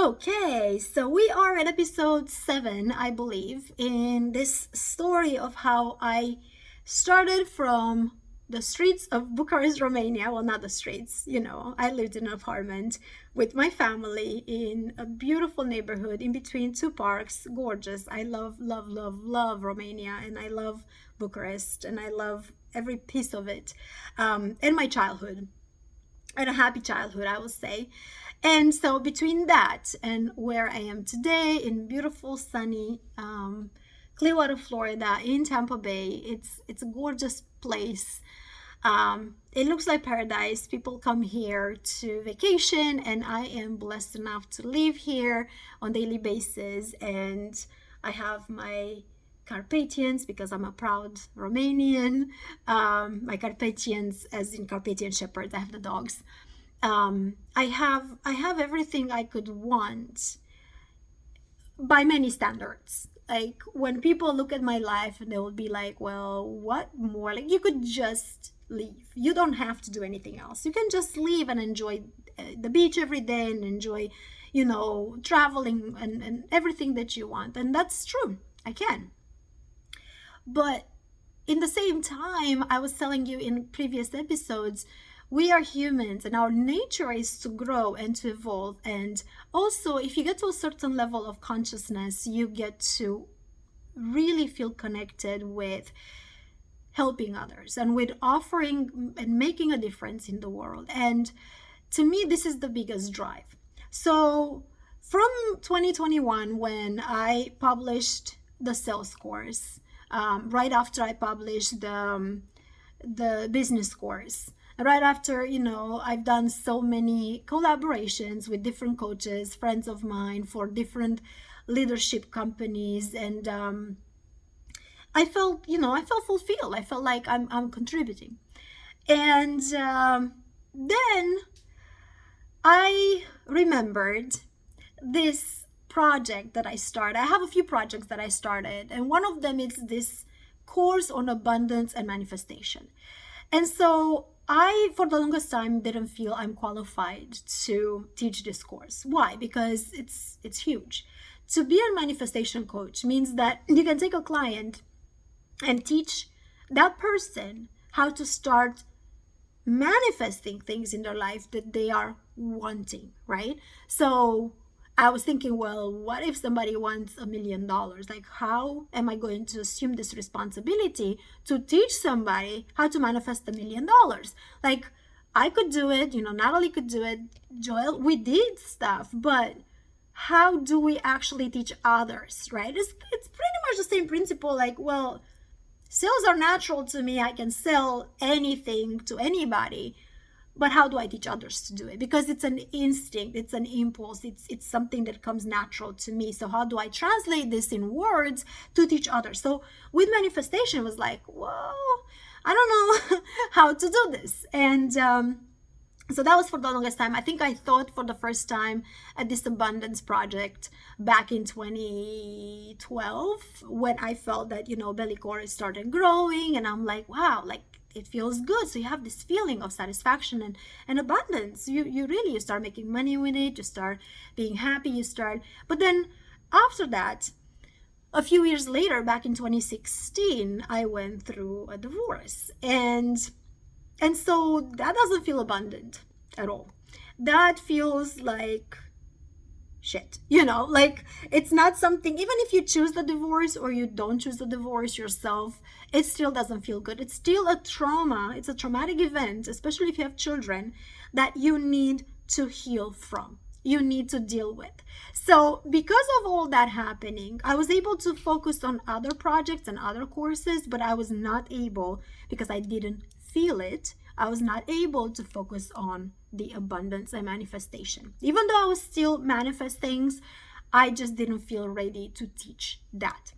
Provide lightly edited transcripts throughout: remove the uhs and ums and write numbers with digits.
Okay, so we are at episode 7, I believe, in this story of how I started from the streets of Bucharest, Romania. Well, not the streets, I lived in an apartment with my family in a beautiful neighborhood in between two parks. Gorgeous. I love, love, love, love Romania, and I love Bucharest, and I love every piece of it. And my childhood, and a happy childhood, I will say. And so between that and where I am today in beautiful sunny Clearwater, Florida, in Tampa Bay, it's a gorgeous place. It looks like paradise. People come here to vacation, and I am blessed enough to live here on a daily basis. And I have my Carpathians because I'm a proud Romanian. My Carpathians, as in Carpathian Shepherds, I have the dogs. I have everything I could want by many standards. Like when people look at my life, they will be like, well, what more? Like you could just leave. You don't have to do anything else. You can just leave and enjoy the beach every day and enjoy, traveling and everything that you want. And that's true. I can. But in the same time, I was telling you in previous episodes, we are humans and our nature is to grow and to evolve. And also, if you get to a certain level of consciousness, you get to really feel connected with helping others and with offering and making a difference in the world. And to me, this is the biggest drive. So from 2021, when I published the sales course, right after I published the business course, right after, I've done so many collaborations with different coaches, friends of mine for different leadership companies. And I felt fulfilled. I felt like I'm contributing. And then I remembered this project that I started. I have a few projects that I started, and one of them is this course on abundance and manifestation. And so I, for the longest time, didn't feel I'm qualified to teach this course. Why? Because it's huge. To be a manifestation coach means that you can take a client and teach that person how to start manifesting things in their life that they are wanting, right? So I was thinking, well, what if somebody wants $1 million? Like, how am I going to assume this responsibility to teach somebody how to manifest $1 million? Like, I could do it, Natalie could do it, Joel, we did stuff, but how do we actually teach others, right? It's pretty much the same principle. Like, well, sales are natural to me. I can sell anything to anybody. But how do I teach others to do it? Because it's an instinct, it's an impulse, it's something that comes natural to me. So how do I translate this in words to teach others? So with manifestation, it was like, whoa, I don't know how to do this. And so that was for the longest time. I think I thought for the first time at this abundance project back in 2012, when I felt that, BellyCore started growing, and I'm like, wow, like, it feels good. So you have this feeling of satisfaction and abundance. You start making money with it. You start being happy. But then after that, a few years later, back in 2016, I went through a divorce. And so that doesn't feel abundant at all. That feels like shit, like it's not something, even if you choose the divorce or you don't choose the divorce yourself, it still doesn't feel good. It's still a trauma. It's a traumatic event, especially if you have children, that you need to heal from, you need to deal with. So because of all that happening, I was able to focus on other projects and other courses, but I was not able, because I didn't feel it, I was not able to focus on the abundance and manifestation. Even though I was still manifest things, I just didn't feel ready to teach that.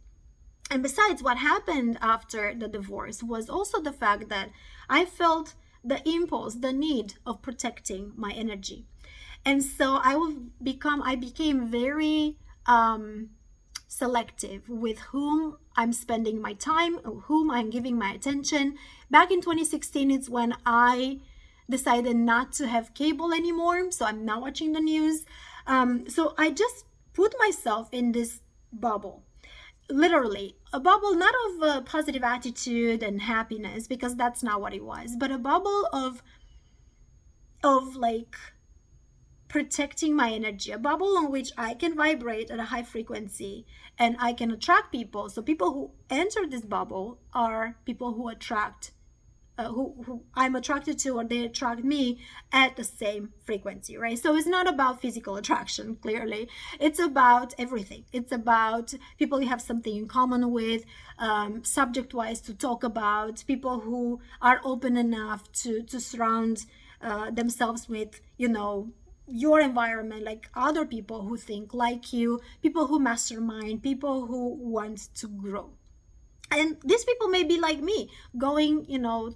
And besides, what happened after the divorce was also the fact that I felt the impulse, the need of protecting my energy. And so I became very selective with whom I'm spending my time, whom I'm giving my attention. Back in 2016, it's when I decided not to have cable anymore, so I'm not watching the news. So I just put myself in this bubble, literally a bubble, not of positive attitude and happiness, because that's not what it was, but a bubble of like protecting my energy, a bubble on which I can vibrate at a high frequency and I can attract people. So people who enter this bubble are people who attract who I'm attracted to, or they attract me at the same frequency, right? So it's not about physical attraction, clearly. It's about everything. It's about people you have something in common with, subject-wise to talk about, people who are open enough to surround themselves with, your environment, like other people who think like you, people who mastermind, people who want to grow. And these people may be like me, going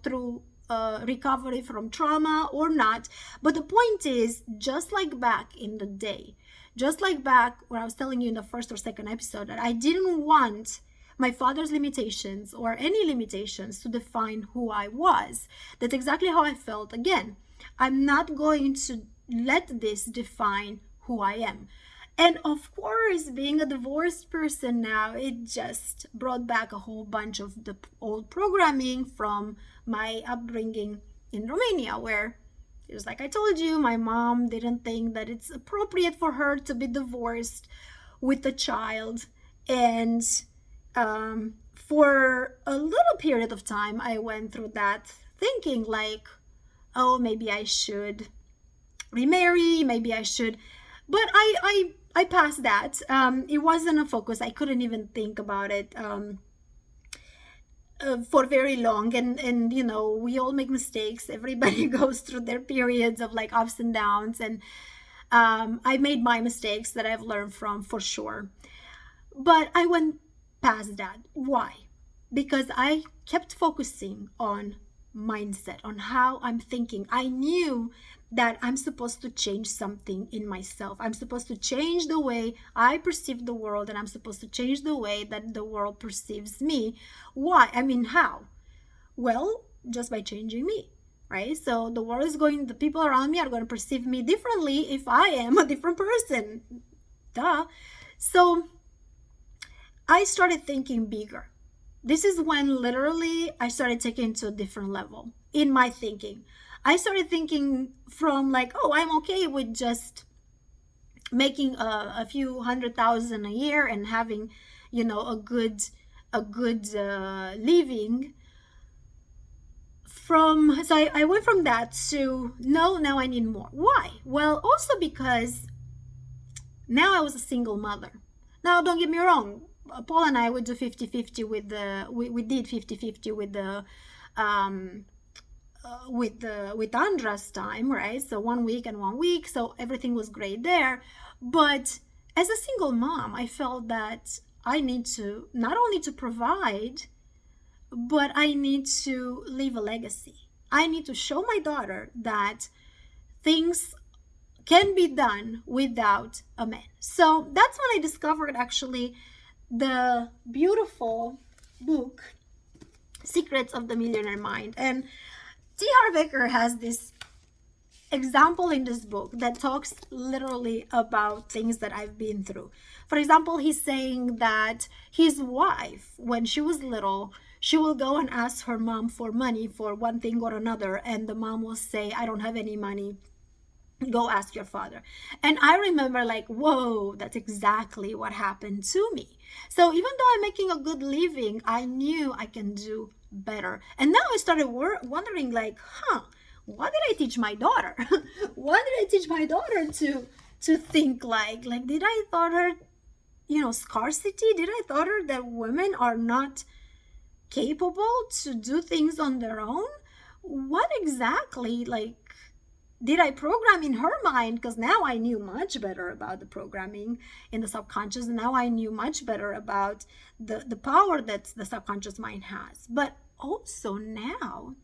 through recovery from trauma or not. But the point is, just like back in the day, just like back where I was telling you in the first or second episode, that I didn't want my father's limitations or any limitations to define who I was. That's exactly how I felt. Again, I'm not going to let this define who I am. And of course, being a divorced person now, it just brought back a whole bunch of the old programming from my upbringing in Romania, where it was like I told you, my mom didn't think that it's appropriate for her to be divorced with a child. And for a little period of time, I went through that thinking like, oh, maybe I should remarry, maybe I should. But I passed that. It wasn't a focus. I couldn't even think about it for very long. And we all make mistakes. Everybody goes through their periods of like ups and downs. And I made my mistakes that I've learned from, for sure. But I went past that. Why? Because I kept focusing on mindset, on how I'm thinking. I knew that I'm supposed to change something in myself. I'm supposed to change the way I perceive the world, and I'm supposed to change the way that the world perceives me. Why? I mean, how? Well, just by changing me, right? So the people around me are going to perceive me differently if I am a different person. Duh. So I started thinking bigger. This is when literally I started taking it to a different level in my thinking. I started thinking from like, oh, I'm okay with just making a few $100,000 a year and having, a good living. So I went from that to no, now I need more. Why? Well, also because now I was a single mother. Now, don't get me wrong. Paul and I would do 50-50 we did 50-50 with Andra's time, right? So 1 week and 1 week, so everything was great there. But as a single mom, I felt that I need to not only to provide, but I need to leave a legacy. I need to show my daughter that things can be done without a man. So that's when I discovered actually the beautiful book Secrets of the Millionaire Mind. And T. Harv Eker has this example in this book that talks literally about things that I've been through. For example, he's saying that his wife, when she was little, she will go and ask her mom for money for one thing or another, and the mom will say, I don't have any money. Go ask your father. And I remember like, whoa, that's exactly what happened to me. So even though I'm making a good living, I knew I can do better. And now I started wondering like, what did I teach my daughter? What did I teach my daughter to think like did I taught her, scarcity? Did I taught her that women are not capable to do things on their own? What exactly did I program in her mind? Because now I knew much better about the programming in the subconscious. And now I knew much better about the power that the subconscious mind has. But also now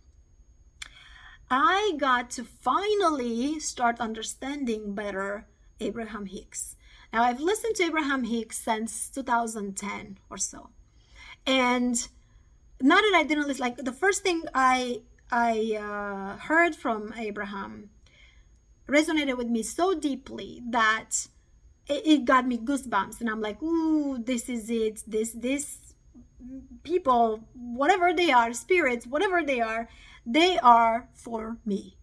I got to finally start understanding better Abraham Hicks. Now I've listened to Abraham Hicks since 2010 or so. And not that I didn't listen, like the first thing I heard from Abraham resonated with me so deeply that it got me goosebumps, and I'm like, ooh, this is it. This people, whatever they are, spirits, whatever they are for me.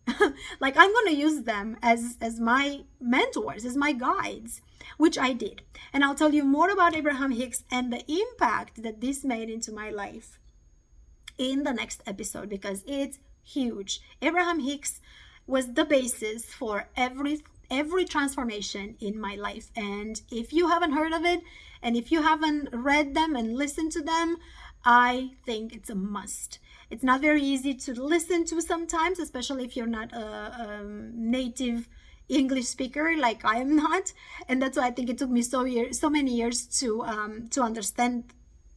Like, I'm going to use them as my mentors, as my guides, which I did. And I'll tell you more about Abraham Hicks and the impact that this made into my life in the next episode, because it's huge. Abraham Hicks was the basis for every transformation in my life. And if you haven't heard of it, and if you haven't read them and listened to them, I think it's a must. It's not very easy to listen to sometimes, especially if you're not a native English speaker like I am not, and that's why I think it took me so many years to understand,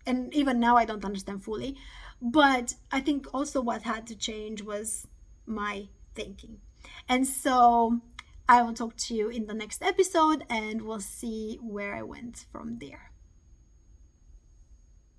and even now I don't understand fully. But I think also what had to change was my thinking. And so I will talk to you in the next episode, and we'll see where I went from there.